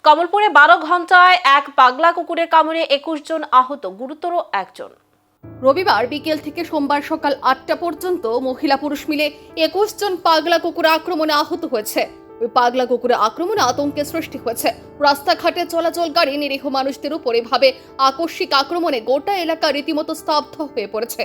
কমলপুরে 12 ঘন্টায় এক পাগলা কুকুরের কামড়ে 21 জন আহত, গুরুতর একজন। রবিবার বিকেল থেকে সোমবার সকাল 8টা পর্যন্ত মহিলা পুরুষ মিলে 21 জন পাগলা কুকুর আক্রমণে আহত হয়েছে। ওই পাগলা কুকুরের আক্রমণে আতঙ্কের সৃষ্টি হয়েছে। রাস্তাঘাটে চলাচলকারী নিরীহ মানুষদের উপর এভাবে আকস্মিক আক্রমণে গোটা এলাকা রীতিমতো স্তব্ধ হয়ে পড়েছে।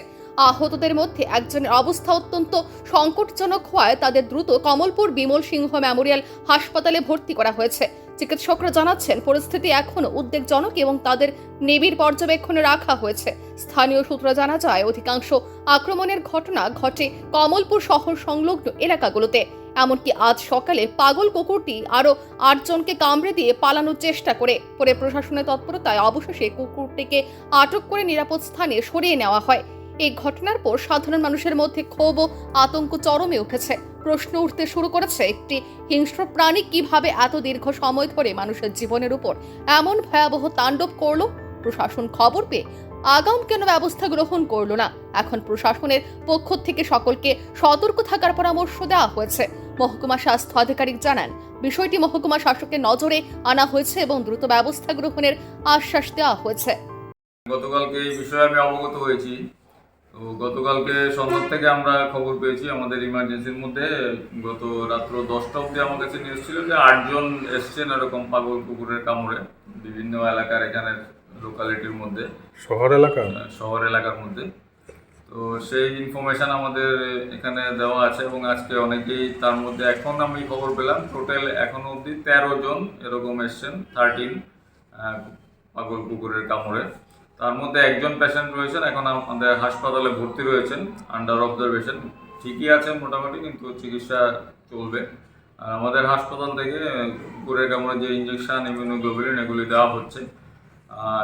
আহতদের মধ্যে একজনের অবস্থা অত্যন্ত সংকটজনক হওয়ায় তাদের দ্রুত কমলপুর বিমল সিংহ মেমোরিয়াল হাসপাতালে ভর্তি করা হয়েছে। চিকিৎসকরা জানাচ্ছেন পরিস্থিতি এখনো উদ্বেগজনক এবং তাদের নিবিড় পর্যবেক্ষণে রাখা হয়েছে। স্থানীয় সূত্রে জানা যায় অধিকাংশ আক্রমণের ঘটনা ঘটে কমলপুর শহর সংলগ্ন এলাকাগুলোতে। এমনকি আজ সকালে পাগল কুকুরটি আরো 8 জনকে কামড়ে দিয়ে পালানোর চেষ্টা করে। পরে প্রশাসনের তৎপরতায় অবশেষে কুকুরটিকে আটক করে নিরাপদ স্থানে সরিয়ে নেওয়া হয়। এই ঘটনার পর সাধারণ মানুষের মধ্যে ক্ষোভ ও আতঙ্ক চরমে উঠেছে। প্রশ্ন উঠতে শুরু করেছে, একটি হিংস্র প্রাণী কিভাবে এত দীর্ঘ সময় ধরে মানুষের জীবনের উপর এমন ভয়াবহ তাণ্ডব করলো? প্রশাসন খবর পেয়ে আগাম কেন ব্যবস্থা গ্রহণ করলো না? এখন প্রশাসনের পক্ষ থেকে সকলকে সতর্ক থাকার পরামর্শ দেওয়া হয়েছে। মহকুমা স্বাস্থ্য আধিকারিক জানান, বিষয়টি মহকুমা শাসকের নজরে আনা হয়েছে এবং দ্রুত ব্যবস্থা গ্রহণের আশ্বাস দেওয়া হয়েছে। গতকালকে এই বিষয়ে আমি অবগত হয়েছি। তো গতকালকে সন্ধ্যা থেকে আমরা খবর পেয়েছি আমাদের ইমার্জেন্সির মধ্যে। গত রাত্র 10টা অবধি আমার কাছে নিউজ ছিল যে 8 জন এসছেন এরকম পাগল কুকুরের কামড়ে বিভিন্ন এলাকার, এখানের লোকালিটির মধ্যে, শহর এলাকার মধ্যে। তো সেই ইনফরমেশন আমাদের এখানে দেওয়া আছে এবং আজকে অনেকেই তার মধ্যে, এখন আমি খবর পেলাম টোটাল এখনো অবধি 13 জন এরকম এসছেন, 13 পাগল কুকুরের কামড়ে। তার মধ্যে একজন পেশেন্ট রয়েছেন, এখন আমাদের হাসপাতালে ভর্তি রয়েছেন আন্ডার অবজারভেশন। ঠিকই আছেন মোটামুটি, কিন্তু চিকিৎসা চলবে। আর আমাদের হাসপাতাল থেকে কুকুরের কামড়ে যে ইঞ্জেকশন, ইমিউনোগ্লোবুলিন এগুলি দেওয়া হচ্ছে।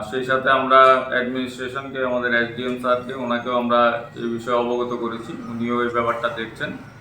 সেই সাথে আমরা অ্যাডমিনিস্ট্রেশনকে, আমাদের এসডিএম স্যারকে, ওনাকেও আমরা এই বিষয়ে অবগত করেছি। উনিও এই ব্যাপারটা দেখছেন।